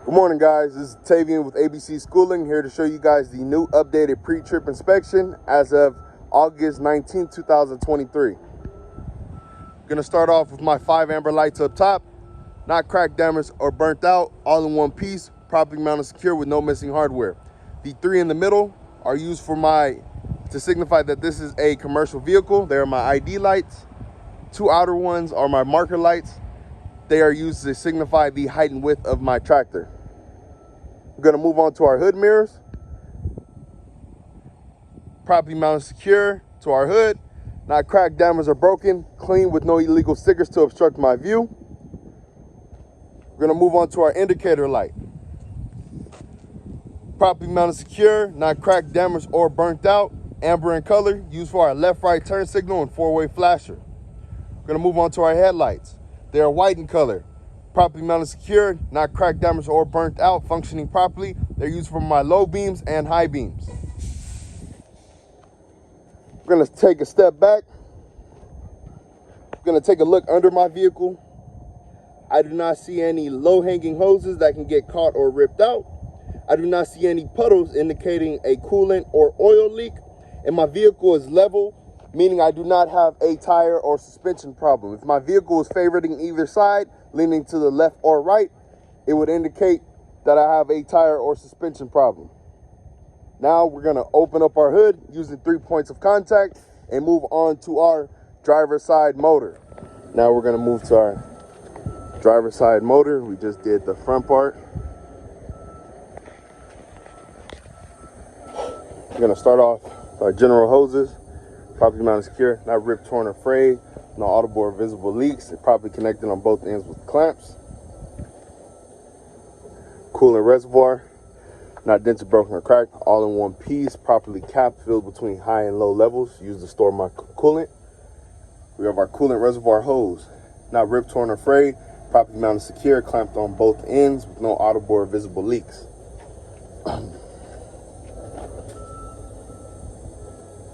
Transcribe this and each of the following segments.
Good morning, guys. This is Tavian with ABC Schooling, here to show you guys the new updated pre-trip inspection as of August 19, 2023. I'm going to start off with my 5 amber lights up top, not cracked, damaged, or burnt out, all in one piece, properly mounted secure with no missing hardware. The 3 in the middle are used to signify that this is a commercial vehicle. They are my ID lights. 2 outer ones are my marker lights. They are used to signify the height and width of my tractor. We're going to move on to our hood mirrors. Properly mounted secure to our hood, not cracked, damaged, or broken, clean with no illegal stickers to obstruct my view. We're going to move on to our indicator light. Properly mounted secure, not cracked, damaged, or burnt out, amber in color, used for our left-right turn signal and 4-way flasher. We're going to move on to our headlights. They are white in color. Properly mounted secure, not cracked, damaged, or burnt out, functioning properly. They're used for my low beams and high beams. We're going to take a step back. We're going to take a look under my vehicle. I do not see any low-hanging hoses that can get caught or ripped out. I do not see any puddles indicating a coolant or oil leak. And my vehicle is level, meaning I do not have a tire or suspension problem. If my vehicle is favoring either side, leaning to the left or right, it would indicate that I have a tire or suspension problem. Now we're going to open up our hood using 3 points of contact and move on to our driver's side motor. Now we're going to move to our driver's side motor. We just did the front part. We're going to start off with our general hoses. Properly mounted secure, not ripped, torn, or frayed. No audible or visible leaks. They're properly connected on both ends with clamps. Coolant reservoir, not dented, broken, or cracked. All in one piece, properly capped, filled between high and low levels. Used to store my coolant. We have our coolant reservoir hose, not ripped, torn, or frayed. Properly mounted secure, clamped on both ends with no audible or visible leaks.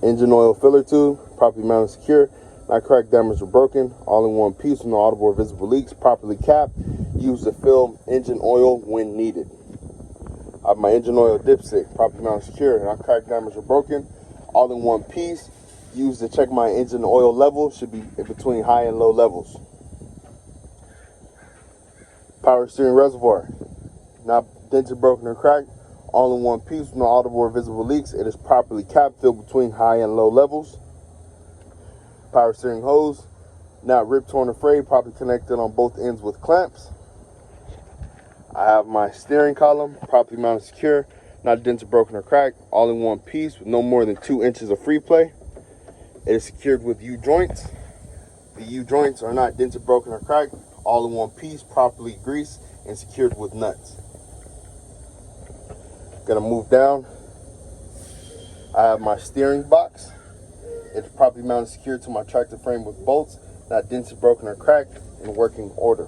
Engine oil filler tube, properly mounted secure, not cracked, damaged, or broken, all in one piece with no audible or visible leaks, properly capped, used to fill engine oil when needed. I have my engine oil dipstick, properly mounted secure, not cracked, damaged, or broken, all in one piece, used to check my engine oil level, should be in between high and low levels. Power steering reservoir, not dented, broken, or cracked, all in one piece with no audible or visible leaks. It is properly capped, filled between high and low levels. Power steering hose, not ripped, torn, or frayed, properly connected on both ends with clamps. I have my steering column, properly mounted secure, not dented, broken, or cracked, all in one piece with no more than 2 inches of free play. It is secured with U-joints. The U-joints are not dented, broken, or cracked, all in one piece, properly greased and secured with nuts. Gonna move down. I have my steering box. It's properly mounted secure to my tractor frame with bolts, not dented, broken, or cracked, in working order.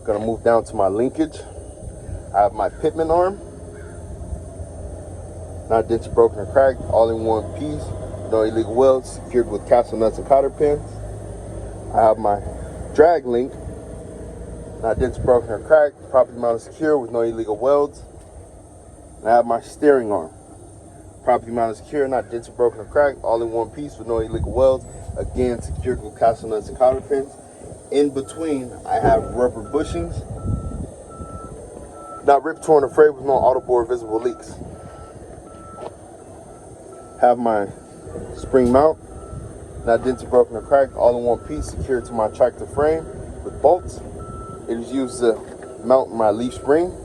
Gonna move down to my linkage. I have my pitman arm, not dented, broken, or cracked, all in one piece, no illegal welds, secured with capsule nuts and cotter pins. I have my drag link, not dented, broken, or cracked, properly mounted secure with no illegal welds. And I have my steering arm, properly mounted secure, not dented, broken, or cracked, all in one piece with no illegal welds. Again, secured with capsule nuts and cotter pins. In between, I have rubber bushings, not ripped, torn, or frayed, with no audible or visible leaks. Have my spring mount, not dented, broken, or cracked, all in one piece, secured to my tractor frame with bolts. It is used to mount my leaf spring.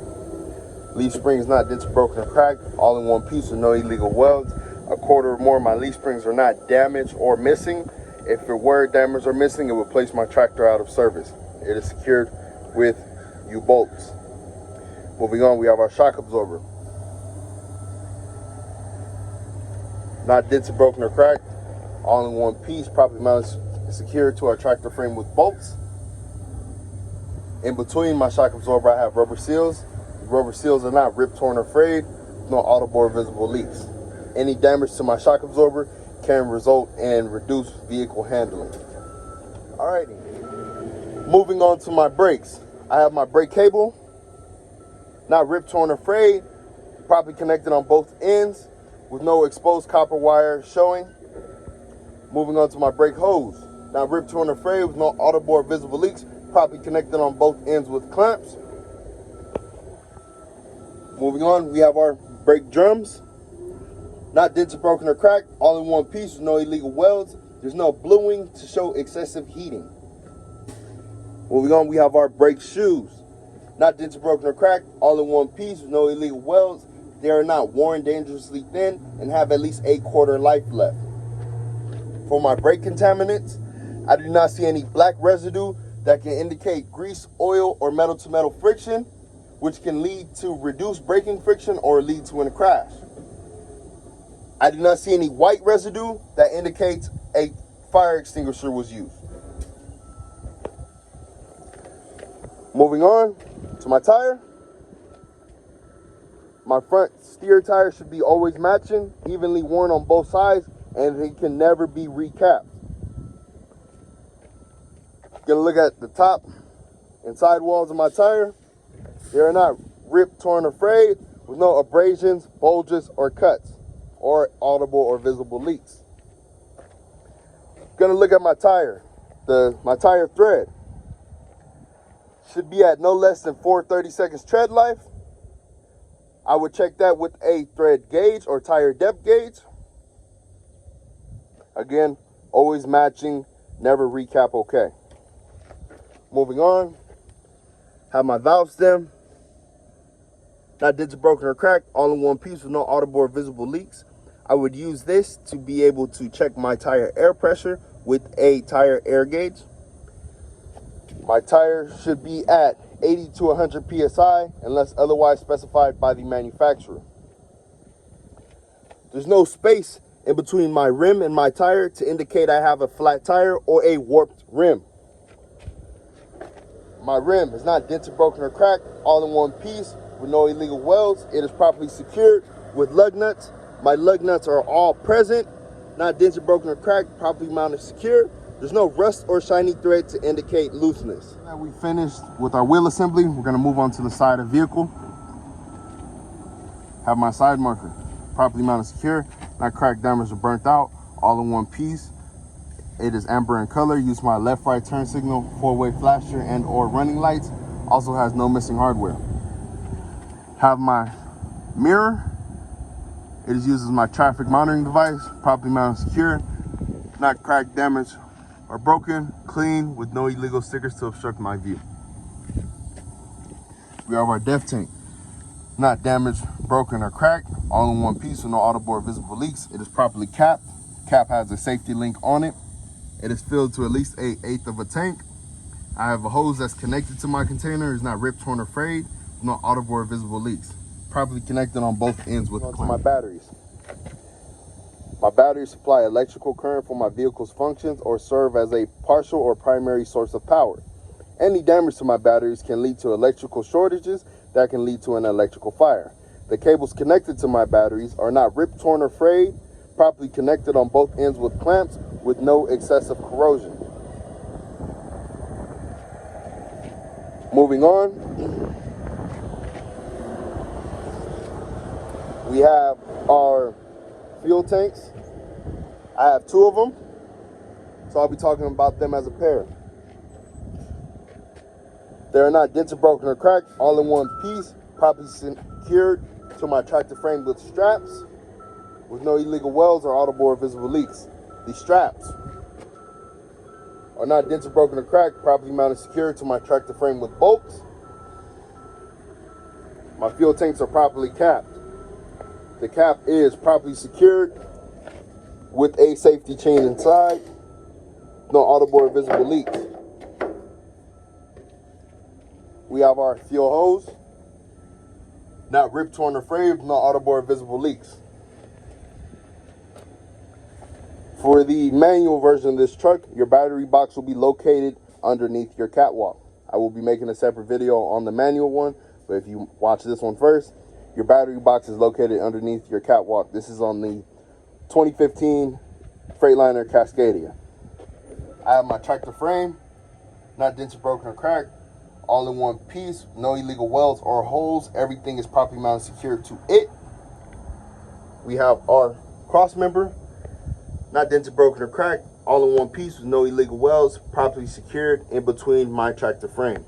Leaf spring is not dented, broken, or cracked, all in one piece with no illegal welds. A quarter or more of my leaf springs are not damaged or missing. If it were damaged or missing, it would place my tractor out of service. It is secured with U-bolts. Moving on, we have our shock absorber. Not dented, broken, or cracked, all in one piece, properly mounted, secured to our tractor frame with bolts. In between my shock absorber, I have rubber seals. The rubber seals are not ripped, torn, or frayed, no audible or visible leaks. Any damage to my shock absorber can result in reduced vehicle handling. Alrighty, moving on to my brakes. I have my brake cable, Not ripped, torn, or frayed, properly connected on both ends with no exposed copper wire showing. Moving on to my brake hose. Not ripped, torn, or frayed with no audible or visible leaks, properly connected on both ends with clamps. Moving on, we have our brake drums. Not dented, broken, or cracked, all in one piece with no illegal welds. There's no bluing to show excessive heating. Moving on, we have our brake shoes. Not dented, broken, or cracked, all in one piece with no illegal welds. They are not worn dangerously thin and have at least a quarter life left. For my brake contaminants, I do not see any black residue that can indicate grease, oil, or metal-to-metal friction, which can lead to reduced braking friction or lead to a crash. I do not see any white residue that indicates a fire extinguisher was used. Moving on to my tire. My front steer tire should be always matching, evenly worn on both sides, and it can never be recapped. Gonna look at the top and side walls of my tire. They are not ripped, torn, or frayed, with no abrasions, bulges, or cuts, or audible or visible leaks. Gonna look at my tire. My tire thread should be at no less than 4 30-seconds tread life. I would check that with a thread gauge or tire depth gauge. Again, always matching, never recap, okay. Moving on, have my valve stem. Not dented, broken, or cracked, all in one piece with no audible or visible leaks. I would use this to be able to check my tire air pressure with a tire air gauge. My tire should be at 80 to 100 psi unless otherwise specified by the manufacturer. There's no space in between my rim and my tire to indicate I have a flat tire or a warped rim. My rim is not dented, broken, or cracked, all in one piece with no illegal welds. It is properly secured with lug nuts. My lug nuts are all present, not dented, broken, or cracked, properly mounted, secure. There's no rust or shiny thread to indicate looseness. Now we finished with our wheel assembly. We're gonna move on to the side of the vehicle. Have my side marker properly mounted, secure, not cracked, damaged, or burnt out, all in one piece. It is amber in color. Use my left-right turn signal, 4-way flasher, and or running lights. Also has no missing hardware. Have my mirror. It is used as my traffic monitoring device, properly mounted, secure, not cracked, damaged, or broken, clean, with no illegal stickers to obstruct my view. We have our def tank. Not damaged, broken, or cracked, all in one piece with no audible or visible leaks. It is properly capped. Cap has a safety link on it. It is filled to at least 1/8 of a tank. I have a hose that's connected to my container. It's not ripped, torn, or frayed, with no audible or visible leaks. Properly connected on both ends with my batteries. My batteries supply electrical current for my vehicle's functions or serve as a partial or primary source of power. Any damage to my batteries can lead to electrical shortages that can lead to an electrical fire. The cables connected to my batteries are not ripped, torn, or frayed, properly connected on both ends with clamps with no excessive corrosion. Moving on, we have our fuel tanks. I have 2 of them, so I'll be talking about them as a pair. They are not dented, broken, or cracked, all in one piece, properly secured to my tractor frame with straps, with no illegal welds or audible or visible leaks. The straps are not dented, broken, or cracked, properly mounted, secured to my tractor frame with bolts. My fuel tanks are properly capped. The cap is properly secured with a safety chain inside. No audible or visible leaks. We have our fuel hose. Not ripped, torn, or frayed, no audible or visible leaks. For the manual version of this truck, your battery box will be located underneath your catwalk. I will be making a separate video on the manual one, but if you watch this one first, your battery box is located underneath your catwalk. This is on the 2015 Freightliner Cascadia. I have my tractor frame, not dented, broken, or cracked, all in one piece, no illegal welds or holes. Everything is properly mounted secured to it. We have our cross member, not dented, broken, or cracked, all in one piece with no illegal welds, properly secured in between my tractor frame.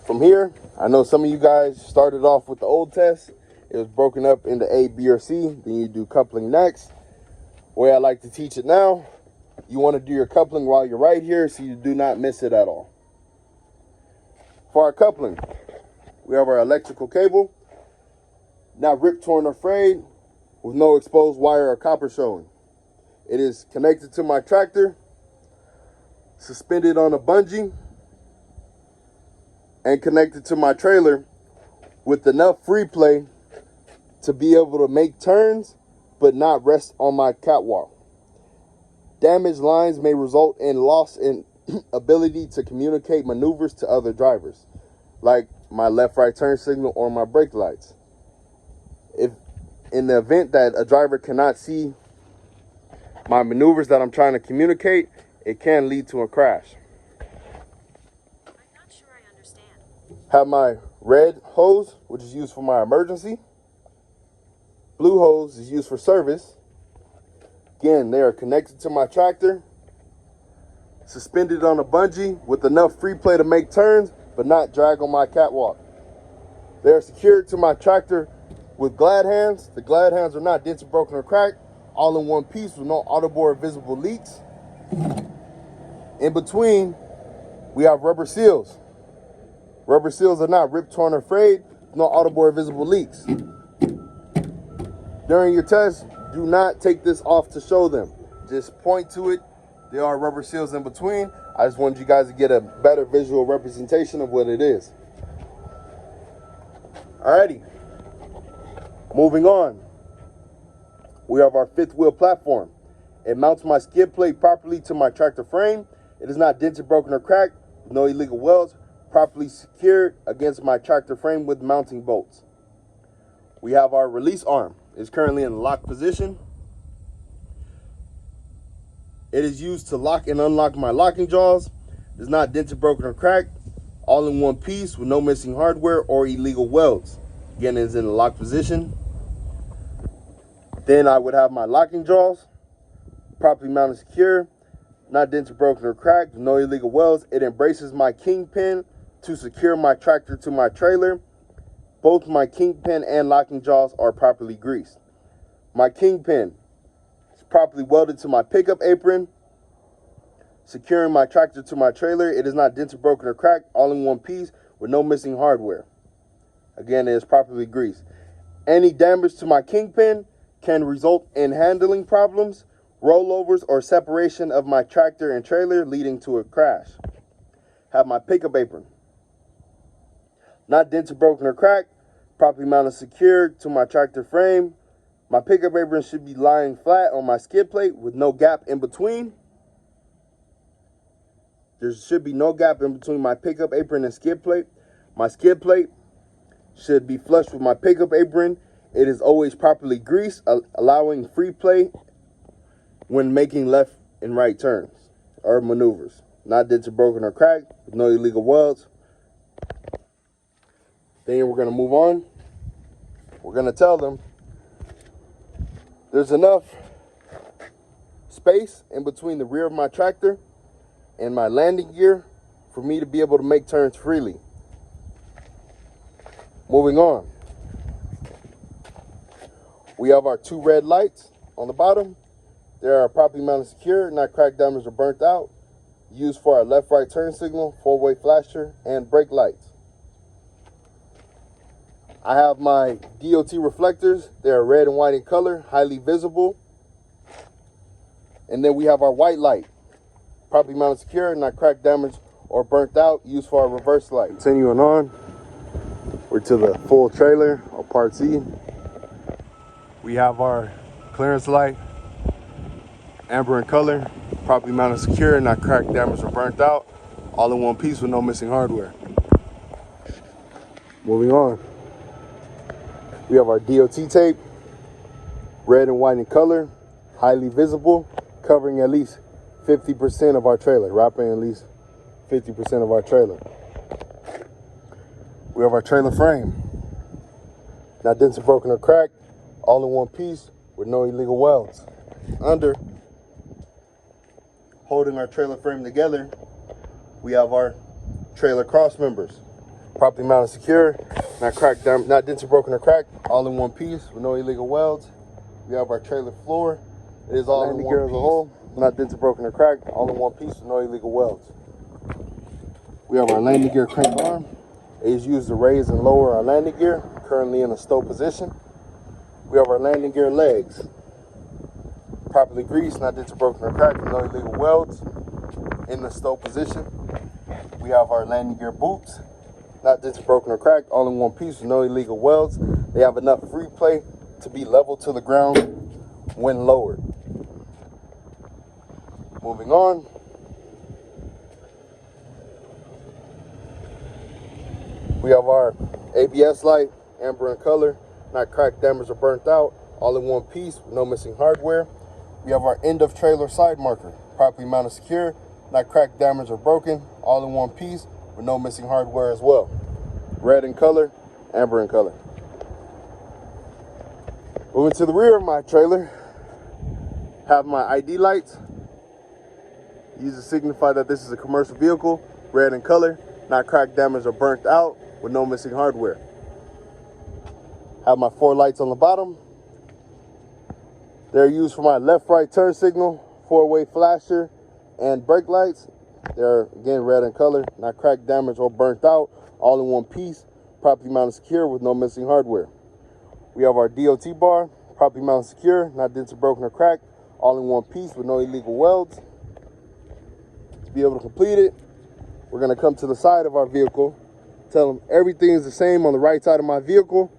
From here, I know some of you guys started off with the old test. It was broken up into A, B, or C. Then you do coupling next. The way I like to teach it now, you want to do your coupling while you're right here so you do not miss it at all. For our coupling, we have our electrical cable, not ripped, torn, or frayed, with no exposed wire or copper showing. It is connected to my tractor, suspended on a bungee, and connected to my trailer with enough free play to be able to make turns but not rest on my catwalk. Damaged lines may result in loss in ability to communicate maneuvers to other drivers, like my left-right turn signal or my brake lights. If in the event that a driver cannot see my maneuvers that I'm trying to communicate, it can lead to a crash. I'm not sure I understand. Have my red hose, which is used for my emergency. Blue hose is used for service. Again, they are connected to my tractor, suspended on a bungee with enough free play to make turns, but not drag on my catwalk. They are secured to my tractor with glad hands. The glad hands are not dented, broken, or cracked, all in one piece with no outboard visible leaks. In between, we have rubber seals. Rubber seals are not ripped, torn, or frayed, no outboard visible leaks. During your test, do not take this off to show them. Just point to it. There are rubber seals in between. I just wanted you guys to get a better visual representation of what it is. Alrighty. Moving on. We have our fifth wheel platform. It mounts my skid plate properly to my tractor frame. It is not dented, broken, or cracked. No illegal welds. Properly secured against my tractor frame with mounting bolts. We have our release arm. It's currently in lock position. It is used to lock and unlock my locking jaws. It is not dented, broken, or cracked. All in one piece with no missing hardware or illegal welds. Again, it is in the lock position. Then I would have my locking jaws, properly mounted, secure, not dented, broken, or cracked, no illegal welds. It embraces my kingpin to secure my tractor to my trailer. Both my kingpin and locking jaws are properly greased. My kingpin is properly welded to my pickup apron, securing my tractor to my trailer. It is not dented, broken, or cracked, all in one piece with no missing hardware. Again, it is properly greased. Any damage to my kingpin can result in handling problems, rollovers, or separation of my tractor and trailer, leading to a crash. Have my pickup apron not dented, broken, or cracked, properly mounted, secured to my tractor frame. My pickup apron should be lying flat on my skid plate with no gap in between. There should be no gap in between my pickup apron and skid plate. My skid plate should be flush with my pickup apron. It is always properly greased, allowing free play when making left and right turns or maneuvers. Not dented, broken, or cracked, with no illegal welds. Then we're going to move on. We're going to tell them there's enough space in between the rear of my tractor and my landing gear for me to be able to make turns freely. Moving on. We have our two red lights on the bottom. They are properly mounted, secure, not cracked, damaged, or burnt out. Used for our left-right turn signal, four-way flasher, and brake lights. I have my DOT reflectors. They are red and white in color, highly visible. And then we have our white light, properly mounted, secure, not cracked, damaged, or burnt out. Used for our reverse light. Continuing on, we're to the full trailer, or Part C. We have our clearance light, amber in color, properly mounted, secure, not cracked, damaged, or burnt out. All in one piece with no missing hardware. Moving on. We have our DOT tape, red and white in color, highly visible, covering at least 50% of our trailer, wrapping at least 50% of our trailer. We have our trailer frame. Not dents or broken or cracked, all in one piece with no illegal welds. Under, holding our trailer frame together, we have our trailer cross members. Properly mounted secure, not cracked down, not dents or broken or cracked, all in one piece with no illegal welds. We have our trailer floor. It is all in one piece, as a whole, not dented, broken, or cracked, all in one piece with no illegal welds. We have our landing gear crank arm. It is used to raise and lower our landing gear, currently in a stow position. We have our landing gear legs. Properly greased, not dented, broken, or cracked, with no illegal welds, in the stow position. We have our landing gear boots, not dented, broken, or cracked, all in one piece with no illegal welds. They have enough free play to be level to the ground when lowered. Moving on. We have our ABS light, amber in color, not cracked, damaged, or burnt out, all in one piece with no missing hardware. We have our end of trailer side marker, properly mounted secure, not cracked, damaged, or broken, all in one piece with no missing hardware as well. Red in color, amber in color. Moving to the rear of my trailer, have my ID lights. Used to signify that this is a commercial vehicle, red in color, not cracked, damaged, or burnt out, with no missing hardware. Have my 4 lights on the bottom. They're used for my left-right turn signal, 4-way flasher, and brake lights. They're, again, red in color, not cracked, damaged, or burnt out, all in one piece, properly mounted secure with no missing hardware. We have our DOT bar, properly mounted secure, not dented, broken, or cracked, all in one piece with no illegal welds. To be able to complete it, we're going to come to the side of our vehicle, tell them everything is the same on the right side of my vehicle.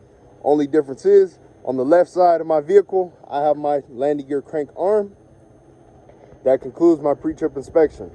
Only difference is, on the left side of my vehicle, I have my landing gear crank arm. That concludes my pre-trip inspection.